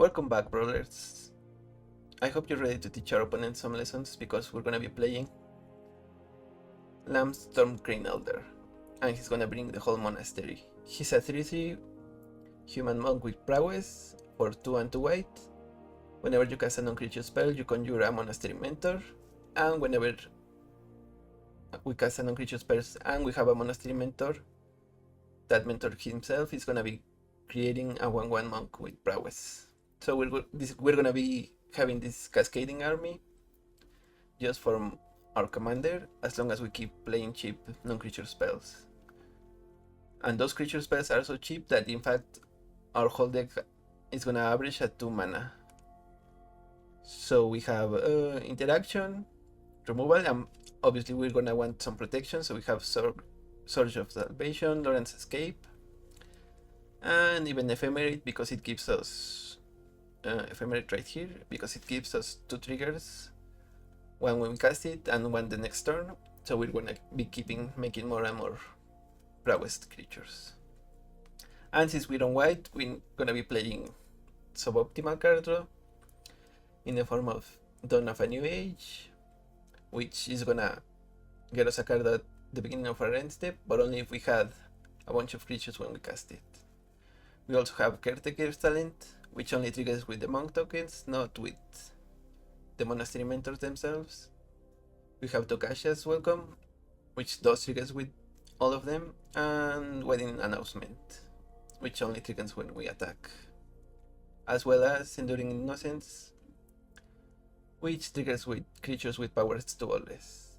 Welcome back, brawlers. I hope you're ready to teach our opponent some lessons because we're gonna be playing Storm Crane Elder, and he's gonna bring the whole monastery. He's a 3/3 human monk with prowess for 2 and 2 white. Whenever you cast a non-creature spell, you conjure a monastery mentor, and whenever we cast a non-creature spells and we have a monastery mentor, that mentor himself is gonna be creating a 1/1 monk with prowess. So we're gonna be having this cascading army just from our commander, as long as we keep playing cheap non-creature spells. And those creature spells are so cheap that in fact our whole deck is gonna average at 2 mana. So we have interaction, removal, and obviously we're gonna want some protection, so we have Surge of Salvation, Loran's Escape, and even Ephemerate because it gives us Ephemerate right here because it gives us 2 triggers, one when we cast it and one the next turn. So we're gonna be making more and more prowess creatures. And since we're on white, we're gonna be playing suboptimal card draw in the form of Dawn of a New Age, which is gonna get us a card at the beginning of our end step, but only if we had a bunch of creatures when we cast it. We also have Caretaker's Talent, which only triggers with the monk tokens, not with the monastery mentors themselves. We have Tokasha's Welcome, which does triggers with all of them, and Wedding Announcement, which only triggers when we attack, as well as Enduring Innocence, which triggers with creatures with powers 2 or less.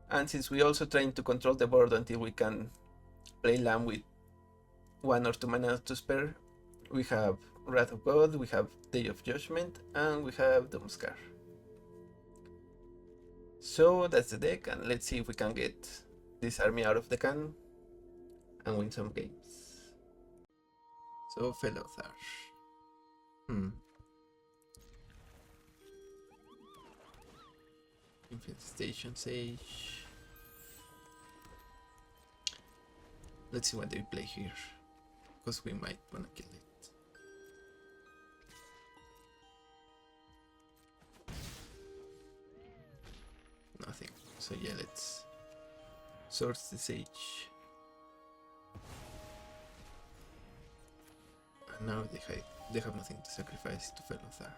And since we're also trying to control the board until we can play land with 1 or 2 mana to spare, we have Wrath of God, we have Day of Judgment, and we have Doomskar. So that's the deck, and let's see if we can get this army out of the can and win some games. So Fellothar. Infestation Sage. Let's see what they play here, because we might wanna kill it. Nothing. So yeah, let's source the Sage. And now they have nothing to sacrifice to Fellothar.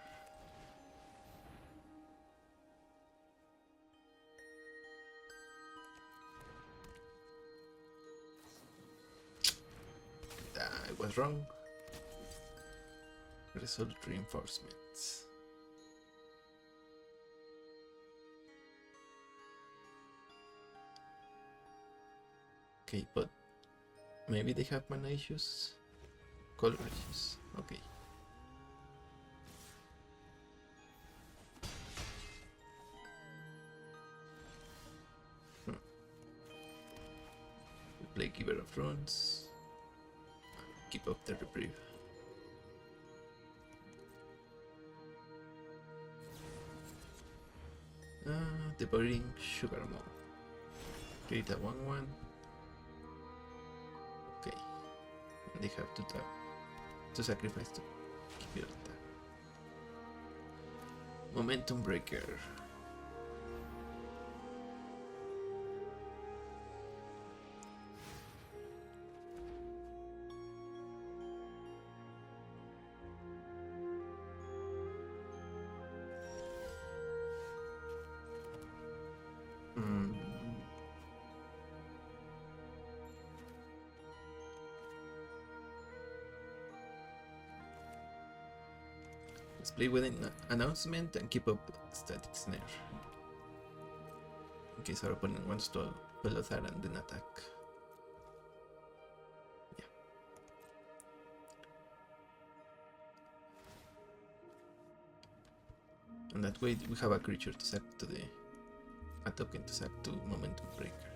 I was wrong. Resolute Reinforcements. Okay, but maybe they have mana issues? Color issues, okay. We play Giver of Runes. Keep up the Reprieve. Devouring Sugar Maw. Create a 1/1. Okay. And they have to tap to sacrifice to keep it on tap. Momentum Breaker. Let's play with an announcement and keep up Static Snare, in case our opponent wants to Fellothar and then attack. Yeah. And that way we have a creature to sack to a token to sack to Momentum Breaker.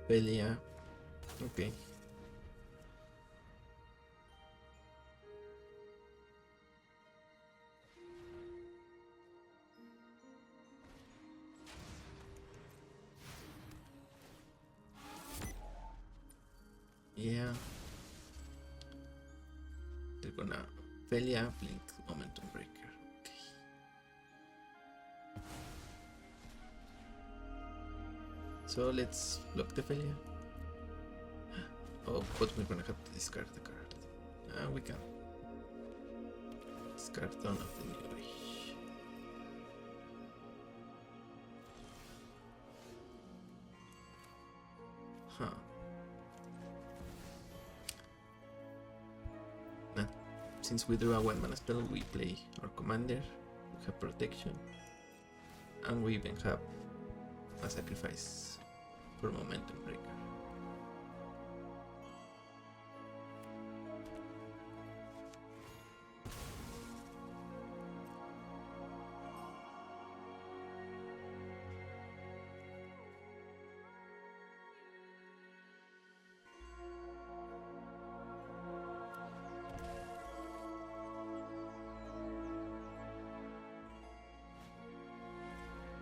Belia. Okay. Yeah. They're gonna Felia, Blink, Momentum Breaker. Okay. So let's block the Felia. Oh, but we're gonna have to discard the card. We can discard Dawn of the New Age. Huh. Now, since we drew a 1-mana spell, we play our commander, we have protection, and we even have a sacrifice for Momentum Breaker.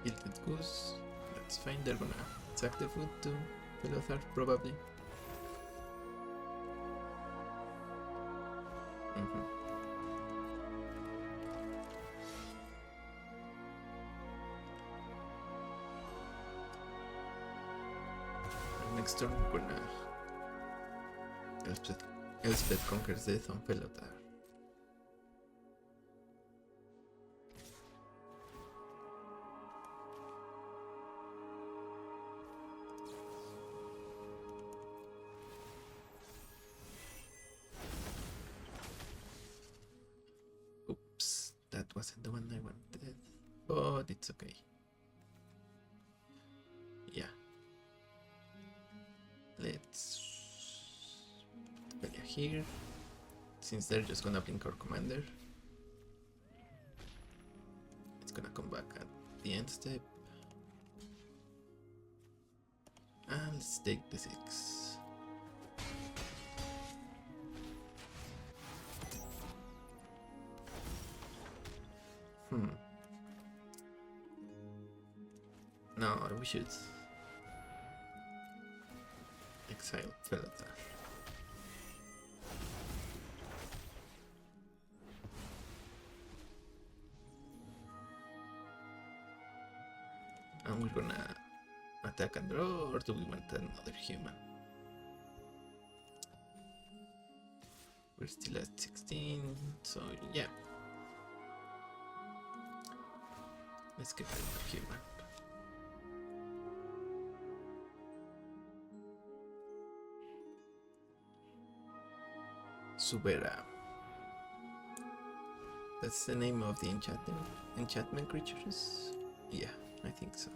Gilded Goose, that's fine, they're gonna sack the food to Plowshares probably. Next turn we're gonna Elspeth conquers death on Plowshares. That wasn't the one I wanted, but it's okay. Yeah. Let's put Felia here, since they're just gonna blink our commander. It's gonna come back at the end step. And let's take the 6. No, we should Exile Plowshares. And we're gonna attack and draw, or do we want another human? We're still at 16, so yeah. Let's get rid of human. Subera. That's the name of the enchantment creatures? Yeah, I think so.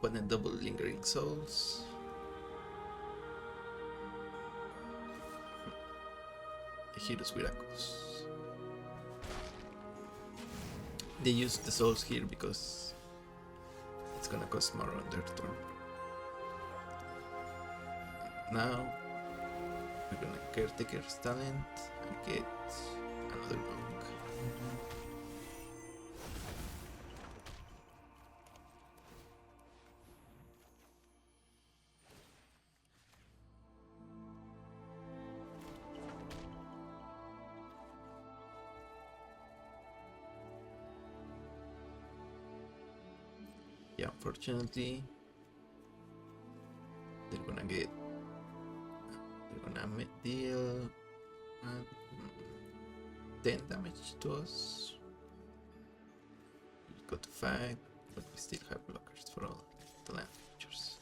One and double Lingering Souls. The Hero's Miracles. They use the souls here because it's gonna cost more on their turn. Now we're gonna Caretaker's Talent and get another monk. Yeah, unfortunately, they're gonna deal 10 damage to us. We got to 5, but we still have blockers for all the land creatures.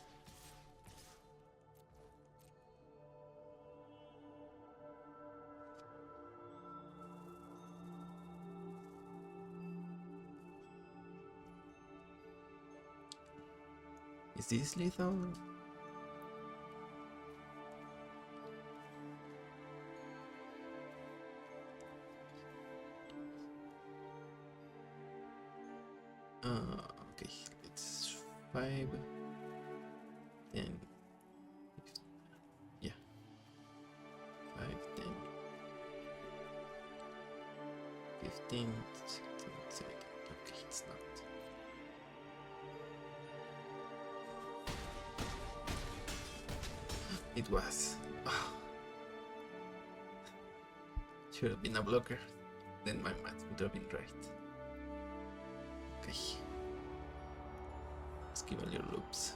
Is this lethal? Okay, it's 5, 10, yeah, 5, 10, 15, 16, 17, okay, it's not. It was. Oh. Should have been a blocker. Then my math would have been right. Okay. Let's give all your loops.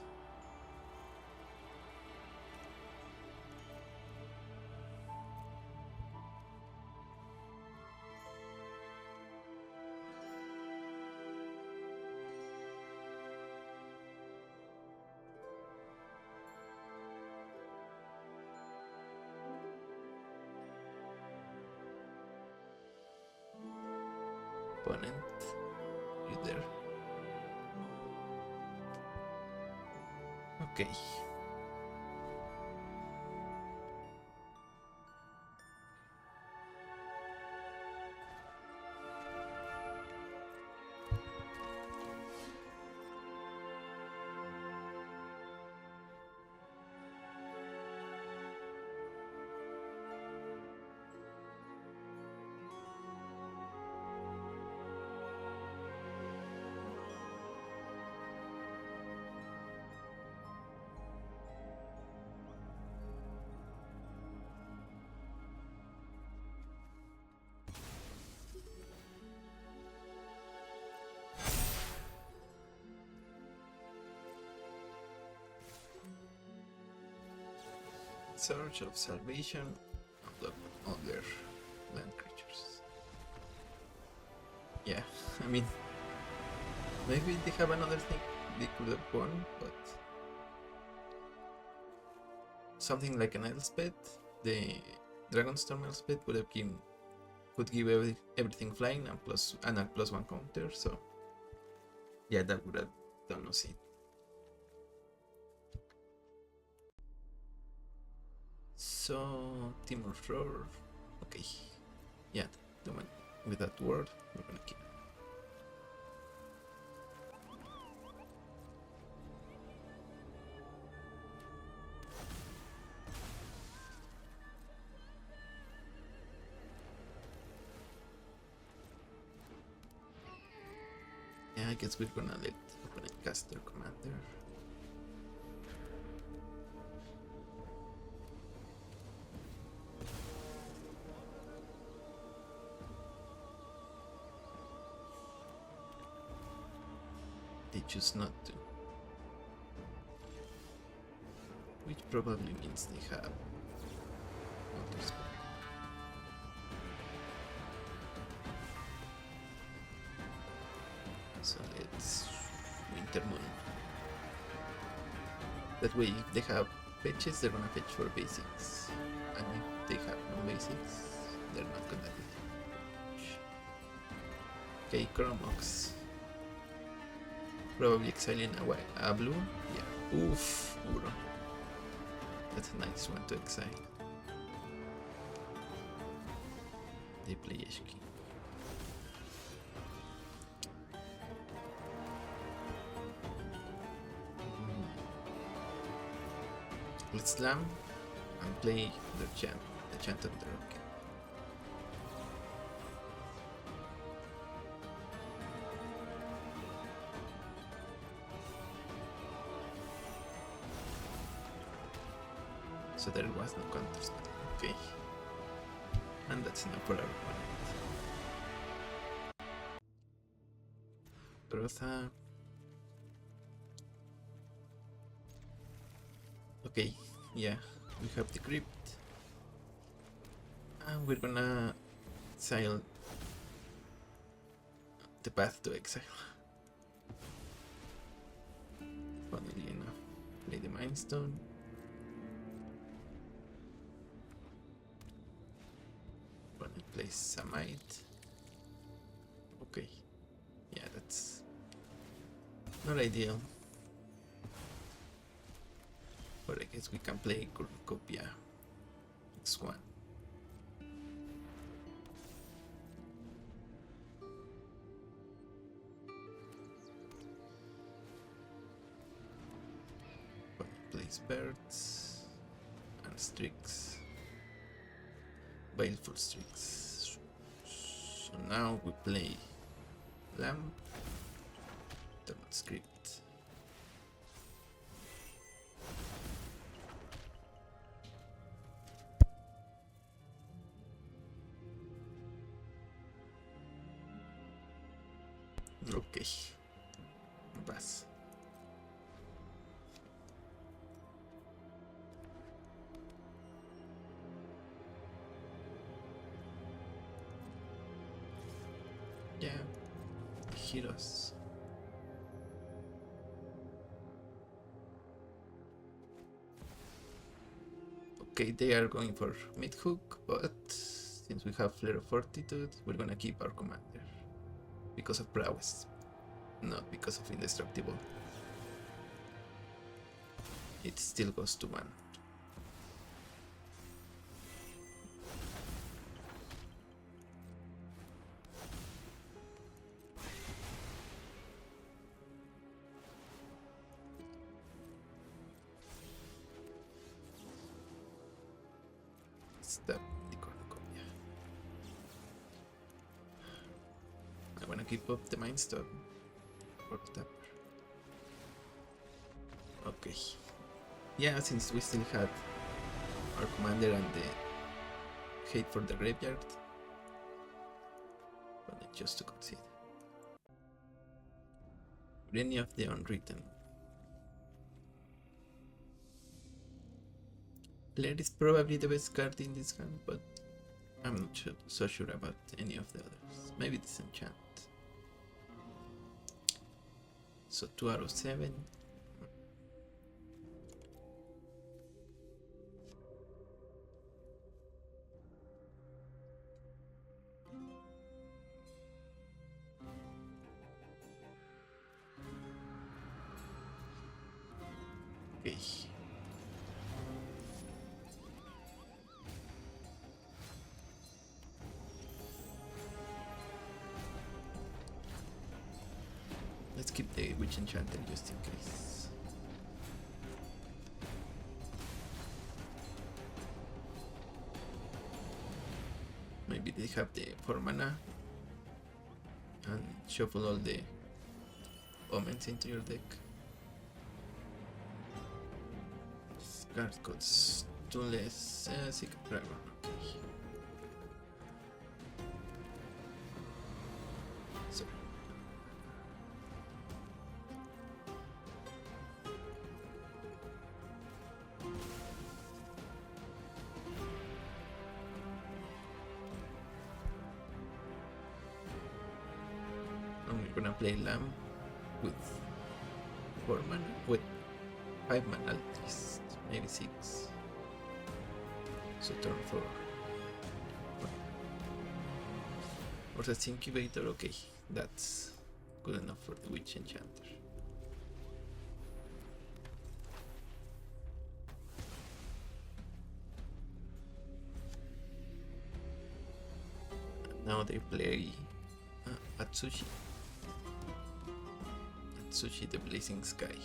Opponent, you there. Okay. Search of Salvation, unlock all their land creatures. Yeah, I mean, maybe they have another thing they could have won, but something like an Elspeth, the Dragonstorm Elspeth could give everything flying and a +1 counter, so yeah, that would have done us in. So, Timur Roar, okay, yeah, the one with that word, we're gonna keep it. Yeah, I guess we're gonna let opponent cast their commander. They choose not to, which probably means they have counterspell. So let's Wintermoon. That way, if they have fetches, they're gonna fetch for basics, and if they have no basics, they're not gonna do it. Okay, Chrome Mox. Probably exiling a blue. Yeah. Oof, Uro. That's a nice one to exile. They play Eshki. Let's slam and play the Chant of the Rocket. So there was no counterspell. Okay. And that's enough for our opponent. Rotha. Okay, yeah, we have the Crypt. And we're gonna exile the path to exile. Funnily enough, play the Mindstone. Place Samite. Okay, yeah, that's not ideal, but I guess we can play Cornucopia next one. Place Birds and Strix, Baleful Strix. So now we play Lamb, Tormod Script. Okay. Pass. Yeah. Heroes. Okay, they are going for mid-hook, but since we have Flare of Fortitude, we're gonna keep our commander. Because of prowess, not because of indestructible. It still goes to 1. Stop the cornucopia. I wanna keep up the Mind Stop or Tapper. Okay. Yeah, since we still had our commander and the hate for the graveyard, but just to consider. Any of the unwritten. Flare is probably the best card in this hand, but I'm not so sure about any of the others. Maybe Disenchant. So 2 out of 7. Okay. Let's keep the Witch Enchanter just in case. Maybe they have the 4 mana and shuffle all the omens into your deck. This card costs 2 less. Secret Dragon. Okay. Sorry. I'm gonna play Lamb with 4 mana, with 5 mana at least, maybe 6. So turn 4. Or the Incubator, okay, that's good enough for the Witch Enchanter. Now they play Atsushi. Atsushi the Blazing Sky.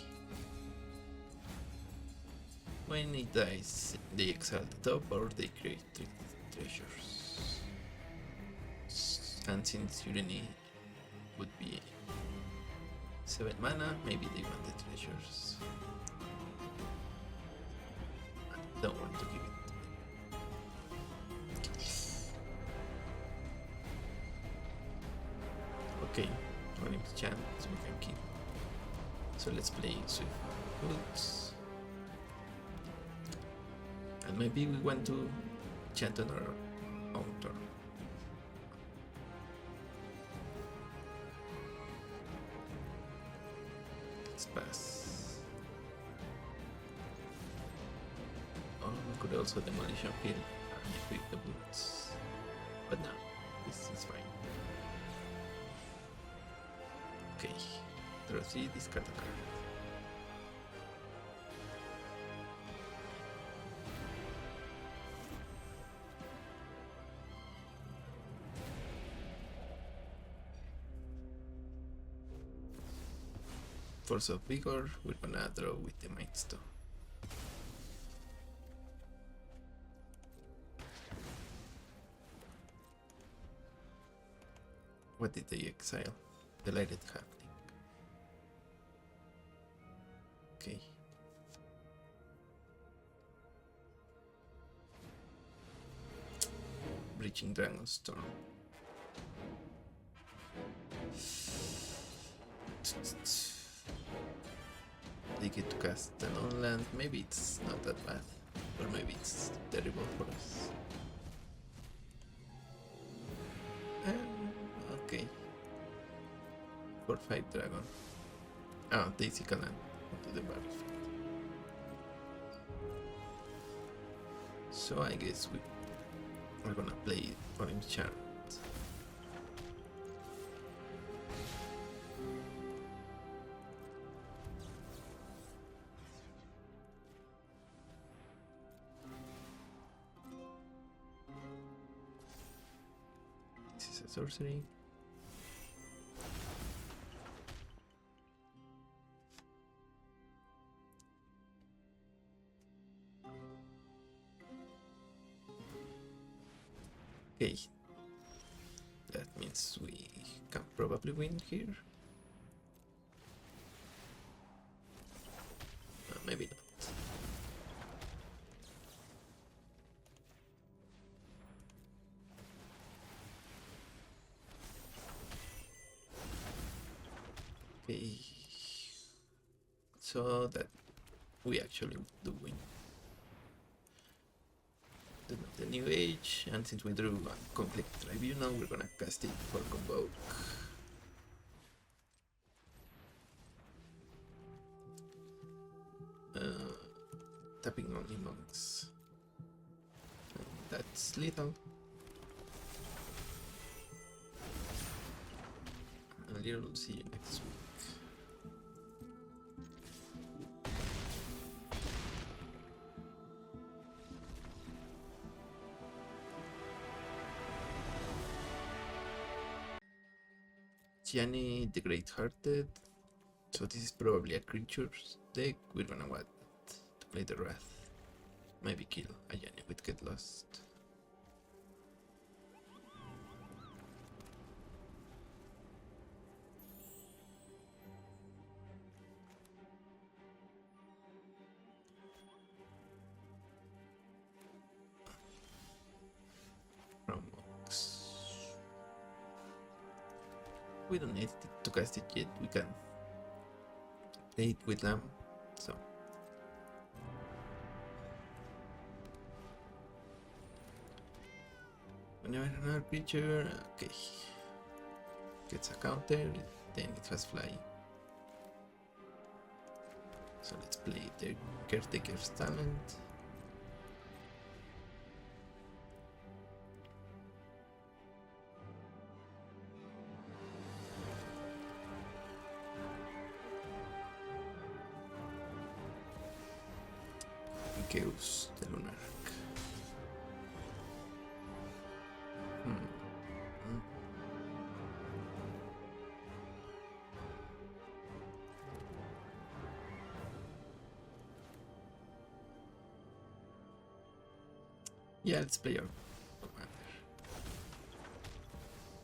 When it dies, they exile the top or they create 3 treasures. And since Urani would be 7 mana, maybe they want the treasures. I don't want to give it. Okay, Orim's Chant, so we can keep. So let's play Swift Boots. And maybe we want to chant on our own turn. Let's pass. Oh, we could also demolish a field and equip the boots. But no, this is fine. Okay, draw 3, discard a card. Force of Vigor, we're gonna draw with the Mind Stone. What did they exile? The Lighted Halfling. Okay. Breaching Dragonstorm. They get to cast an on-land. Maybe it's not that bad, or maybe it's terrible for us. Okay. 4/5 dragon. Ah, they seek a land onto the battlefield. So I guess we're gonna play Orim Chant. This is a sorcery. Okay, that means we can probably win here. Maybe not. Okay, so that we actually do win. The new age, and since we drew a Conflict Tribunal, we're gonna cast it for Convoke. Tapping only monks. And that's lethal. And we'll see you next week. Gianni the Great-Hearted, so this is probably a creatures deck. We're gonna want to play the Wrath, maybe kill a Gianni with Get Lost. Chrome Mox. We don't need to cast it yet, we can play it with them, so. Whenever another creature, okay, gets a counter, then it has fly. So let's play the Caretaker's Talent. Chaos the Lunar. Yeah, let's play our commander.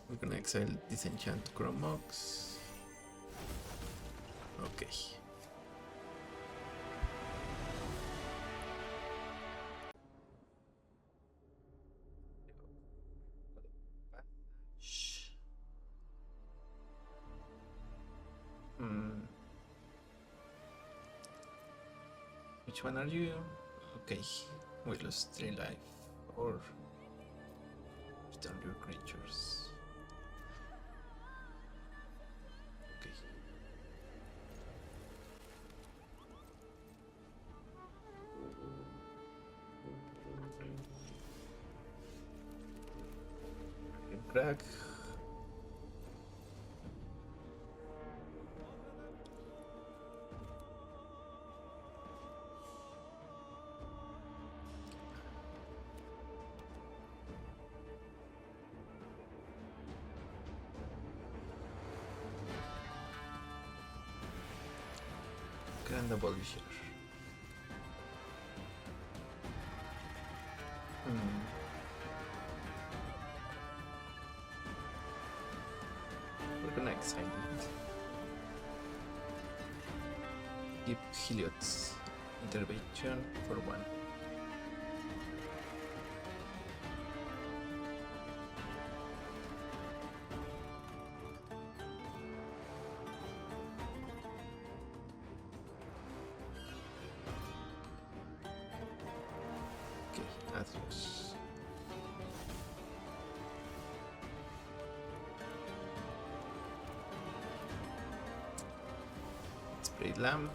We're gonna exile disenchant Chrome Mox. Okay. Which one are you? Okay, we lost 3 life, or return your creatures. Okay. Irencrag. Grand Abolisher. We're gonna exile it. Keep Heliod's intervention for 1. Adios. Spray Lamp.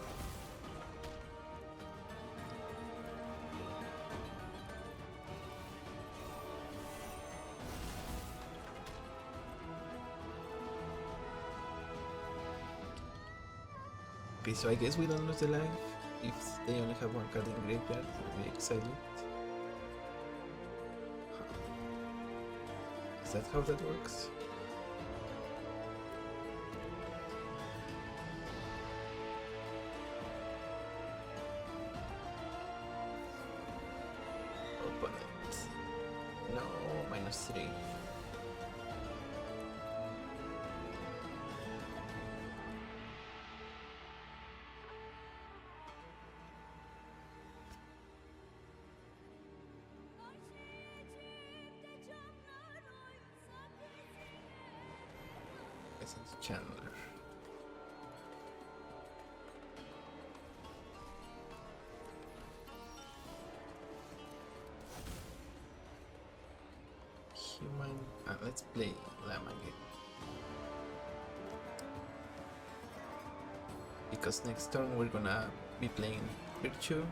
Okay, so I guess we don't lose the life if they only have one card in graveyard. We exile it. Is that how that works? Opponent. No, -3. Chandler. Human. Let's play Lamb again. Because next turn we're gonna be playing Virtue.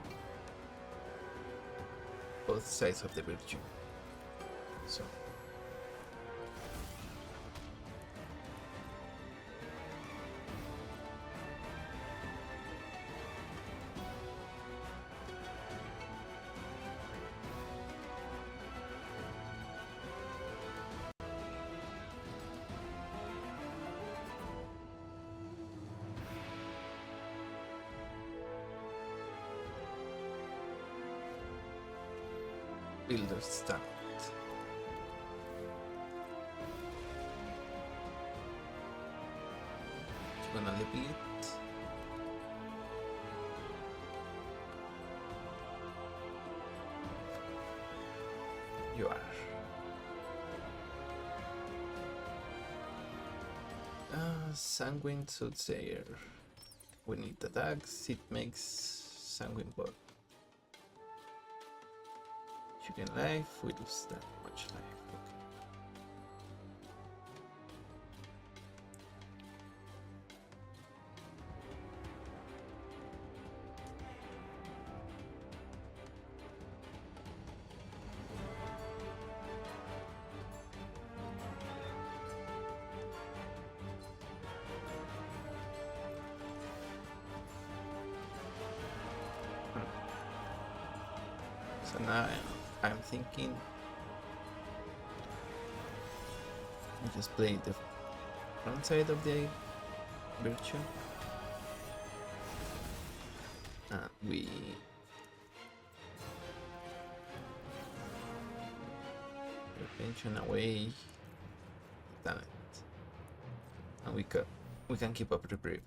Both sides of the Virtue. So. Builder start. You're gonna leap it. You are. Sanguine Soothsayer. When it attacks, it makes Sanguine Ball. You gain life, we lose that much life. Okay. So now I'm thinking we just play the front side of the Virtue and we pension away the talent and we can keep up Reprieve.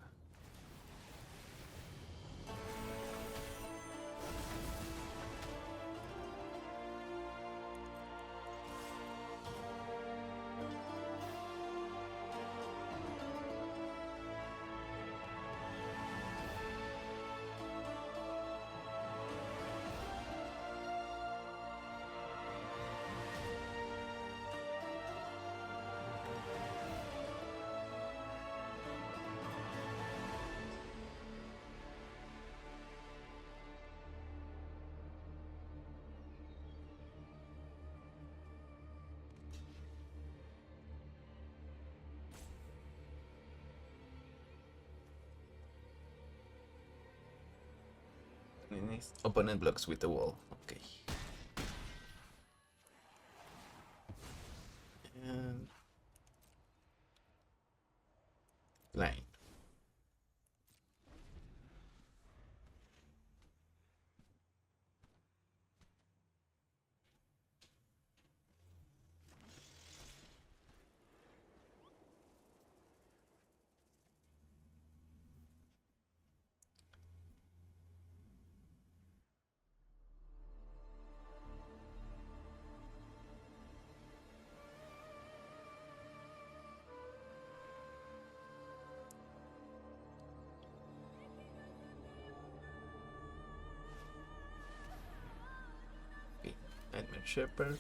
Opponent blocks with the wall. Okay. And line. Shepherd.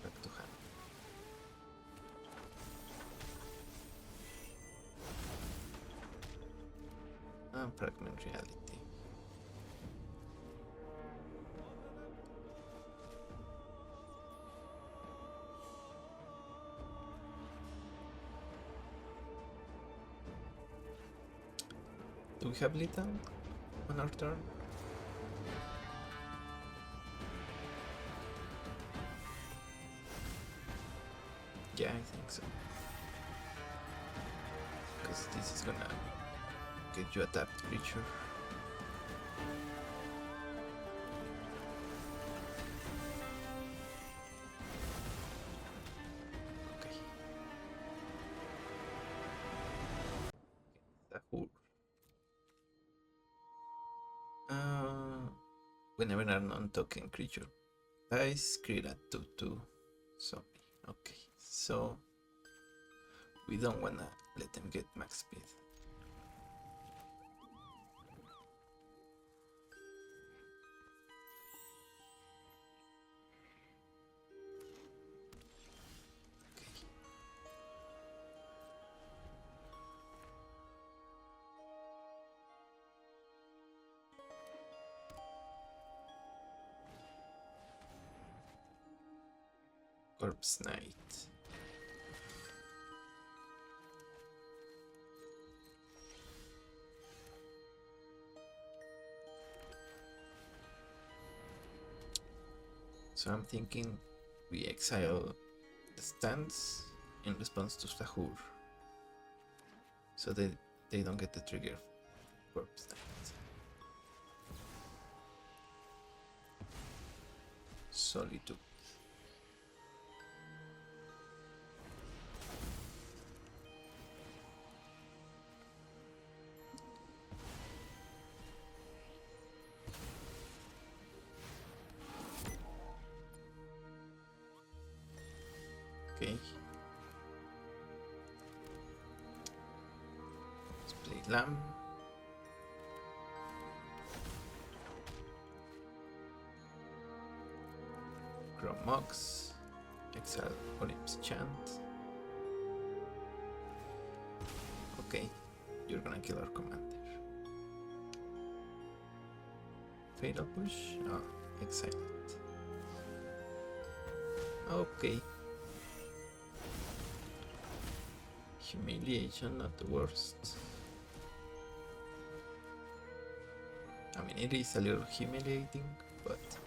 Back to hand. And Fragment Reality. Do we have Lethal on our turn? Yeah, I think so. Because this is gonna get you a tapped creature. Okay. Sahur. Whenever a non-token creature dies, create a 2/2 zombie. Okay, so we don't wanna let them get max speed. Corpse Knight. So I'm thinking we exile the stands in response to Sahur, so they don't get the trigger for Corpse Knight. Solitude. Okay. Let's play Lamb. Chrome Mox. Exile Orim's Chant. Okay, you're gonna kill our commander. Fatal Push? Oh, exile it. Okay. Humiliation, not the worst. I mean, it is a little humiliating, but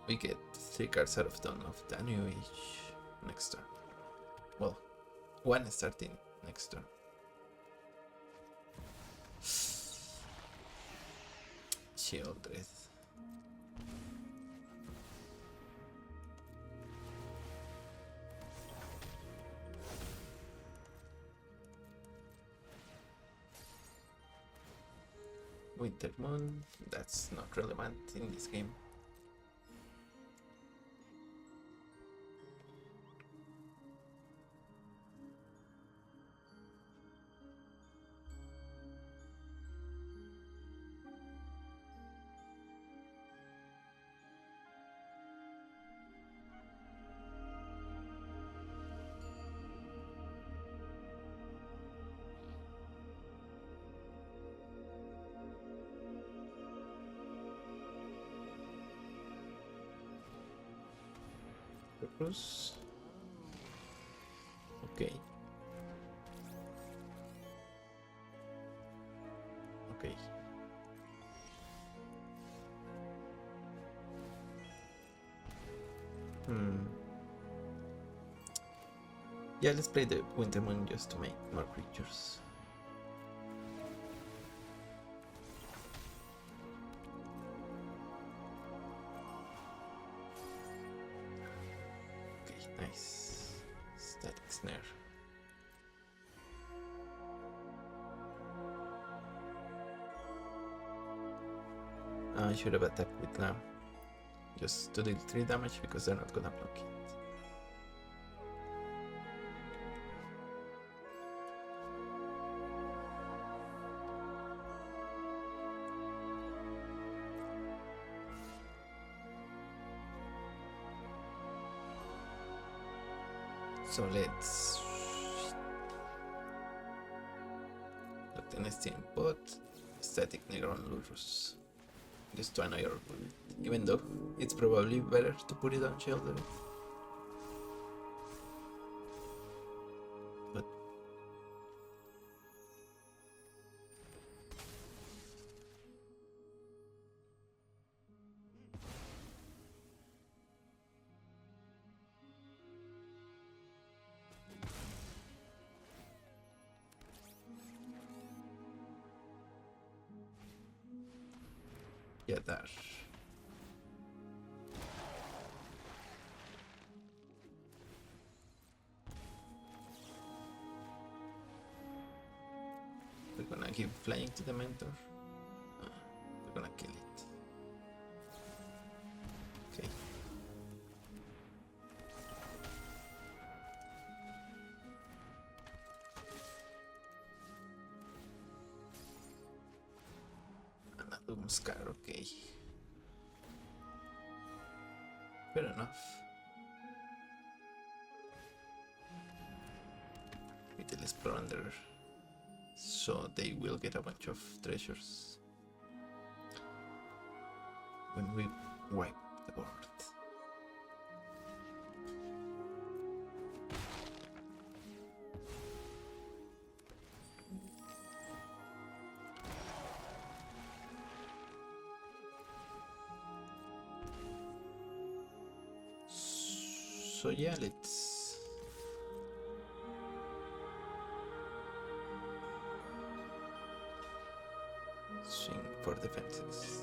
we get 3 cards out of Dawn of the New Age next turn. Well, 1 starting next turn. Shieldred. Winter Moon, that's not relevant in this game. Purpose. Okay. Okay. Yeah, let's play the Winter Moon just to make more creatures. Nice. Static Snare. I should have attacked with Lamb. Just to deal 3 damage because they're not gonna block it. So let's look the next input. Static Negron Lurus. Just to annoy your opponent. Even though it's probably better to put it on Shoulder. But yeah, there. We're gonna keep flying to the mentor. We're gonna kill it. Okay. And a Doomscar, okay. Fair enough. Little Explorer. So they will get a bunch of treasures when we wipe the board. So yeah, let's swing for defenses.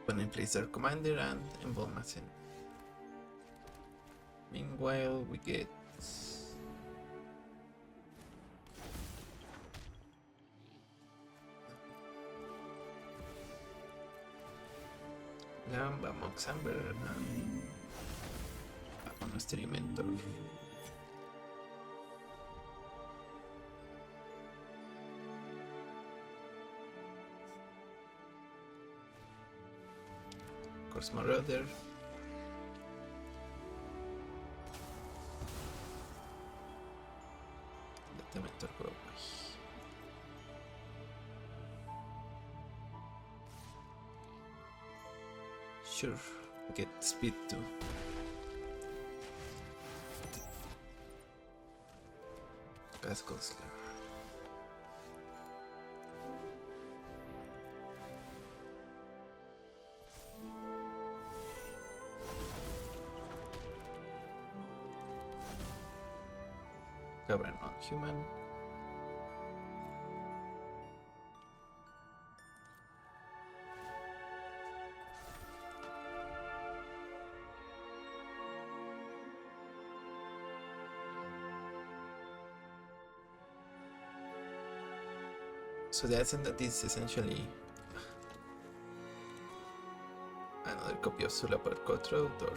Opponent plays their commander and Embalmation. Meanwhile, we get Lamba, Mox Amber, and a Monastery Mentor. Of course, Marauder. Let the Mentor go away. Sure, get speed too. Coldsteel. Cover non-human. So the item that is essentially another copy of Sulapar Cutthroat, or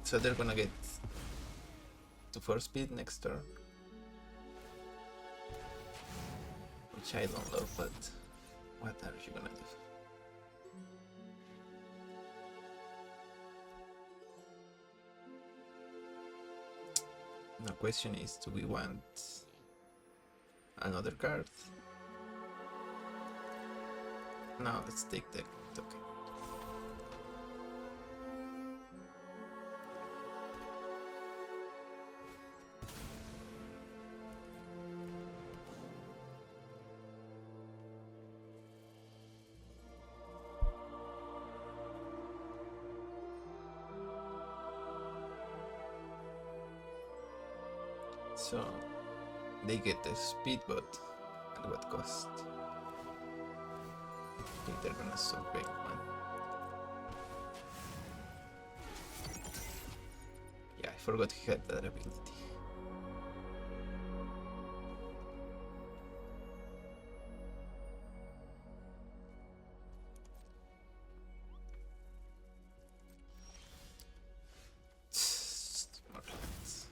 so they're gonna get to 4 speed next turn, which I don't love, but what are you gonna do? The question is, do we want another card? No, let's take the token. So they get the speed, but at what cost? I think they're gonna survey one. Yeah, I forgot he had that ability. More lands.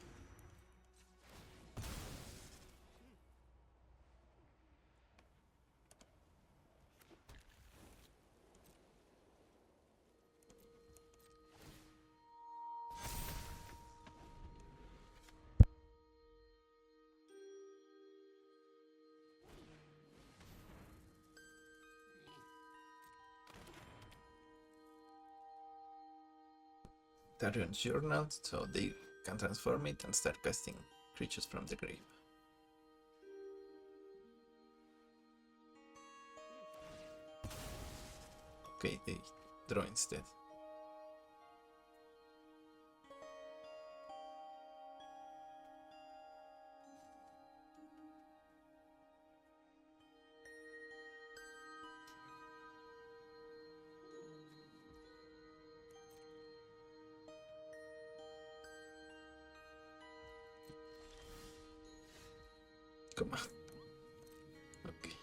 Tarion's Journal, so they can transform it and start casting creatures from the grave. Okay, they draw instead. Come on. Okay.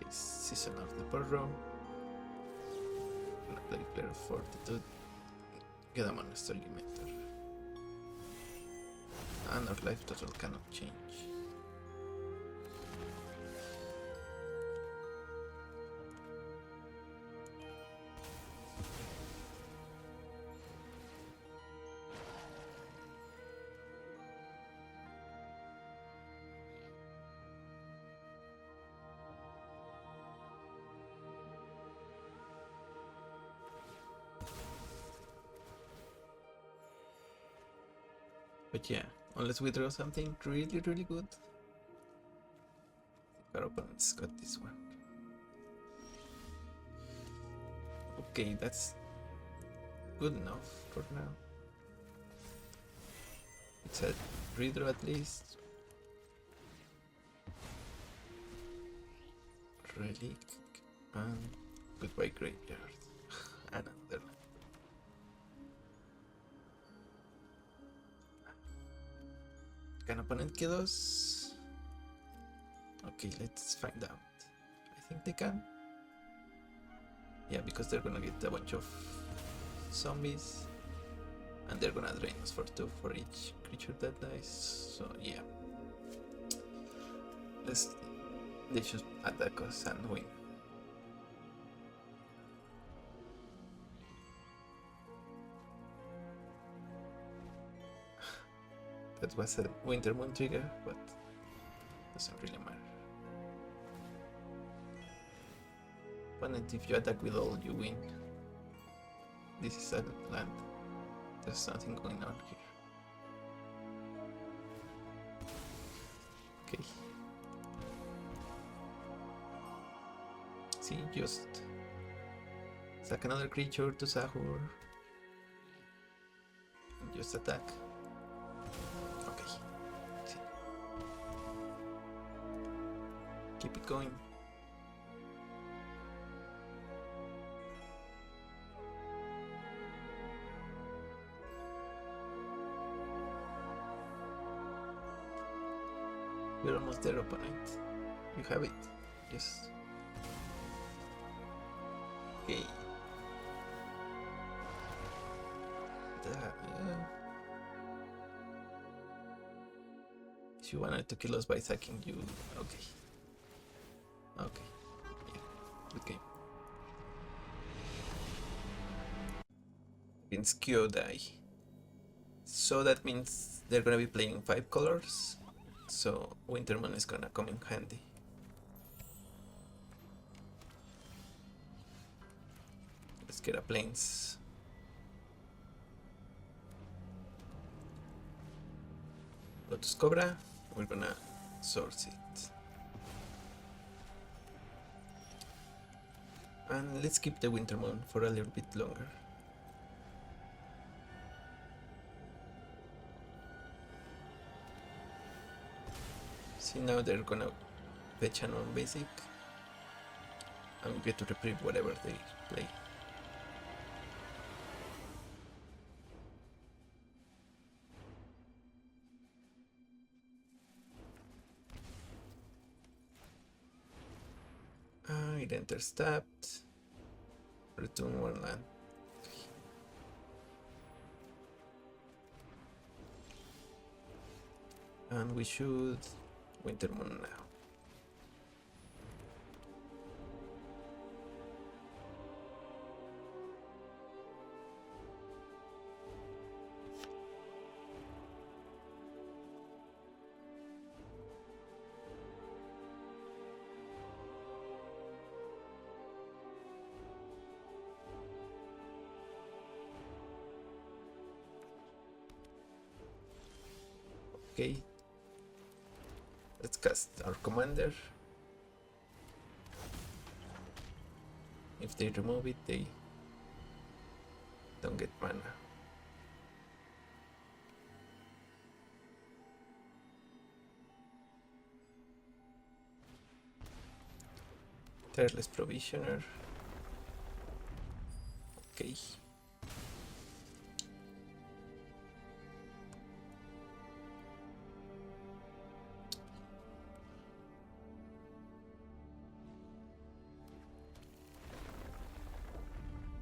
Season of the Burrow. Play player of Fortitude. Get a Monastery Mentor. And our life total cannot change. But yeah, unless we draw something really, really good, our opponent's got this one. Okay, that's good enough for now. It's a redraw at least. Relic and goodbye graveyard. And another land. Can opponent kill us? Okay, let's find out. I think they can. Yeah, because they're gonna get a bunch of zombies. And they're gonna drain us for 2 for each creature that dies. So yeah. They should attack us and win. That was a Winter Moon trigger, but doesn't really matter. Opponent, if you attack with all, you win. This is a land. There's nothing going on here. Okay. See, just sack another creature to Sahur. And just attack. Okay. See. Keep it going. We're almost there, opponent. You have it. Yes. Okay. She wanted to kill us by sacking you. Okay. Okay. Yeah. Good game. Against Kyodai. So that means they're gonna be playing 5 colors. So Wintermoon is gonna come in handy. Let's get a plains. Lotus Cobra, we're gonna source it. And let's keep the Wintermoon for a little bit longer. See, now they're gonna fetch an on basic and we get to reprieve whatever they play. It enters tapped. Return 1 land. And we should Wintermoon now. Okay, let's cast our commander. If they remove it, they don't get mana. Tireless Provisioner. Okay.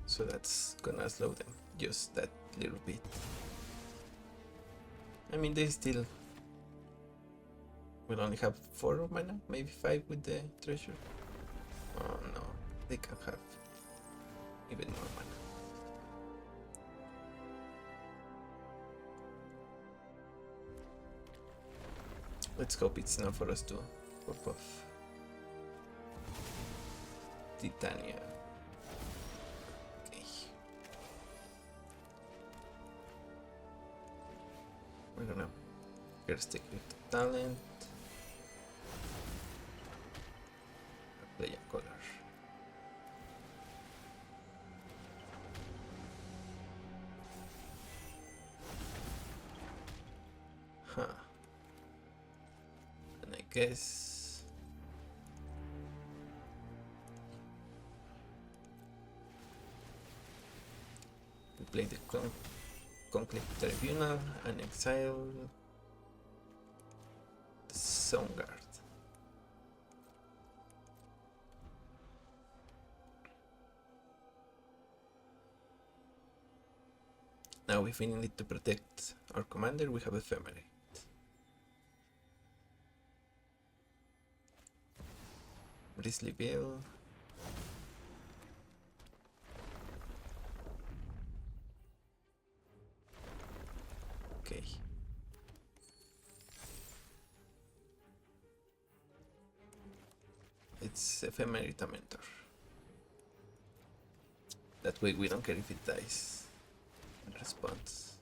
So that's gonna slow them just that little bit. I mean, they still will only have 4 mana, maybe 5 with the treasure. Oh no, they can have even more mana. Let's hope it's not for us to pop off Titania. We're gonna first stick with talent. Play a color. Huh. And I guess we play the Conclave Tribunal and Exile the Soundguard. Now if we need to protect our commander, we have Ephemerate. Bristly Bill. Okay. It's Ephemerate Mentor. That way we don't care if it dies in response.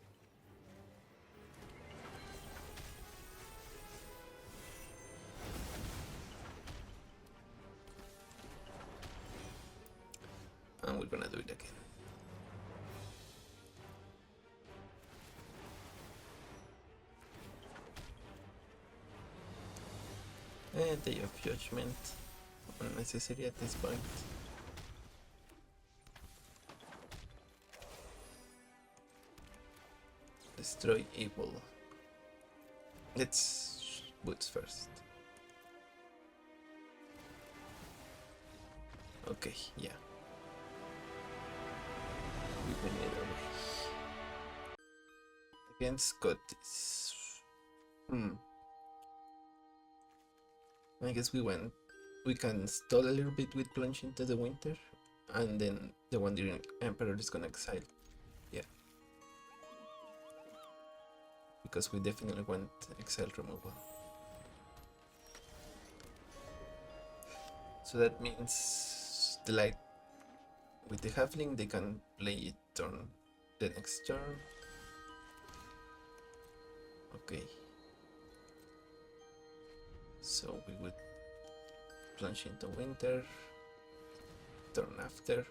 And we're gonna do it again. Day of Judgment. Unnecessary at this point. Destroy evil. Let's boots first. Okay, yeah. We win it away. Against Scottish. I guess we can stall a little bit with Plunge into the Winter, and then the Wandering Emperor is gonna exile. Yeah. Because we definitely want exile removal. So that means the light with the halfling, they can play it on the next turn. Okay. So we would plunge into Winter, turn after.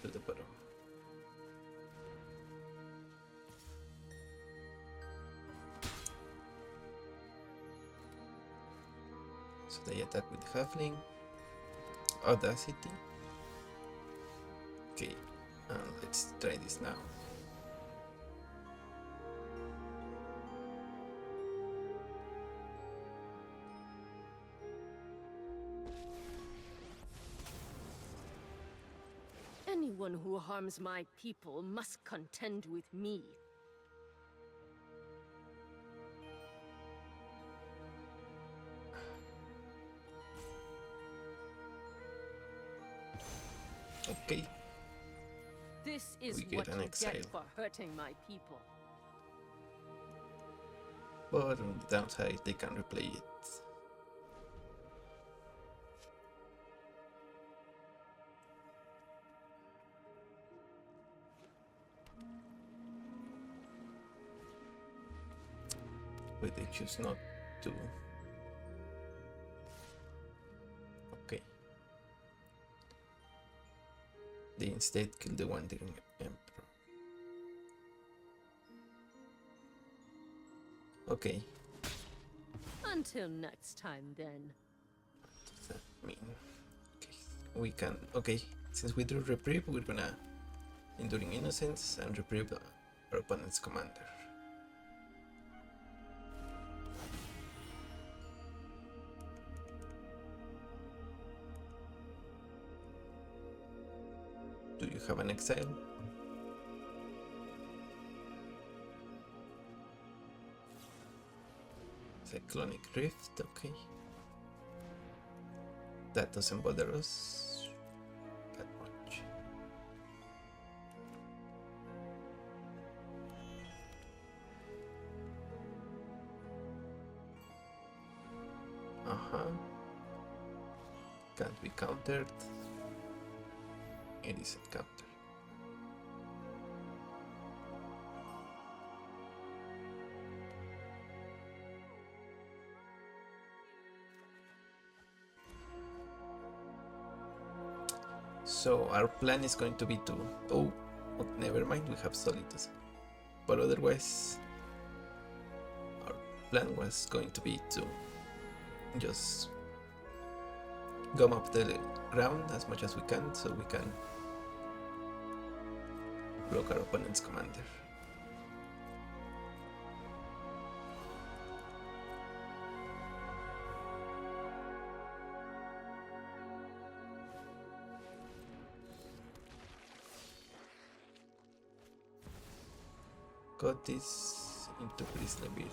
To the bottom. So they attack with Halfling. Audacity. Okay, let's try this now. Anyone who harms my people must contend with me. Okay. This is We get what an you exile. get for hurting my people. But on the downside, they can replay it. But they choose not to. Okay. They instead kill the Wandering Emperor. Okay. Until next time, then. What does that mean? Okay. We can. Okay. Since we drew Reprieve, we're gonna Enduring Innocence and Reprieve our opponent's commander. Do you have an exile? Cyclonic Rift, okay. That doesn't bother us that much. Can't be countered. It isn't countered. So our plan is going to be to... Oh, never mind, we have Solitus. But otherwise, our plan was going to be to just gum up the ground as much as we can so we can block our opponent's commander. Got this into Priestly Bill.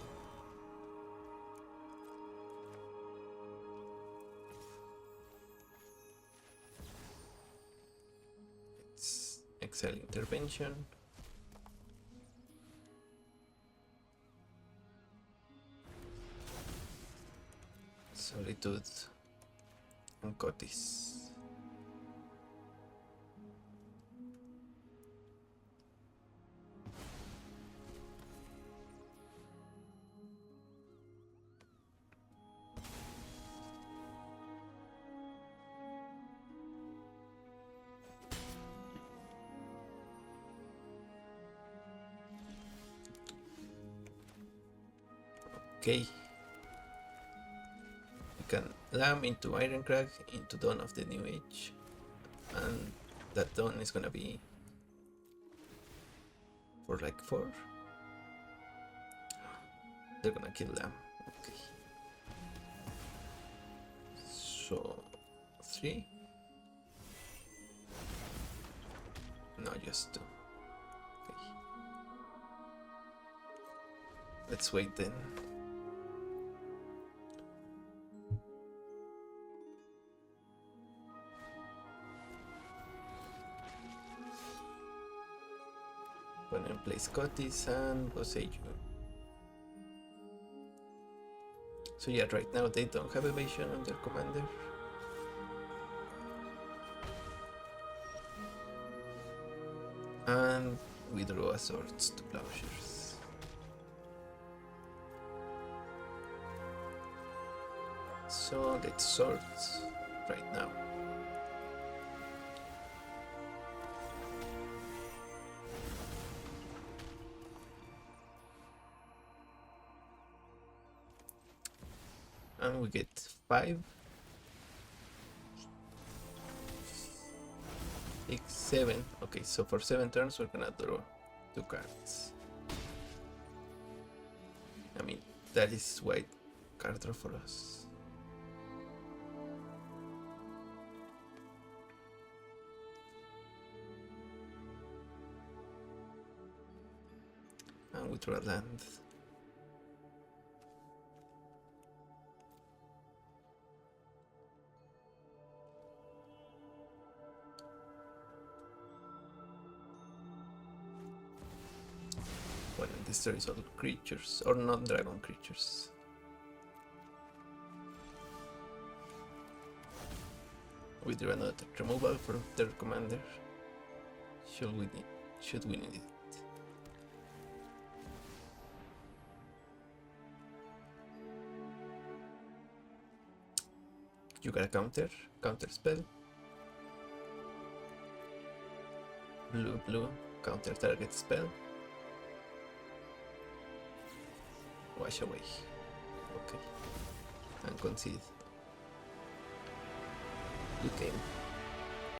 It's Exile Intervention. Solitude and Cotis. Okay. We can lamb into Irencrag, into Dawn of the New Age. And that Dawn is gonna be for like 4. They're gonna kill them. Okay. So 3. No, just 2. Okay. Let's wait then. Opponent plays Scottish and Boseiju. So yeah, right now they don't have evasion on their commander. And we draw a swords to Plowshares. So let's swords right now. And we get 5, 6, 7. Okay, so for 7 turns we're gonna draw 2 cards. I mean, that is white card draw for us. And we draw a land. Well, it destroys all creatures, or non-dragon creatures. We do another removal for their commander. Should we need it? You got a counter spell. Blue, counter target spell. Wash away. Okay. And concede. Good game.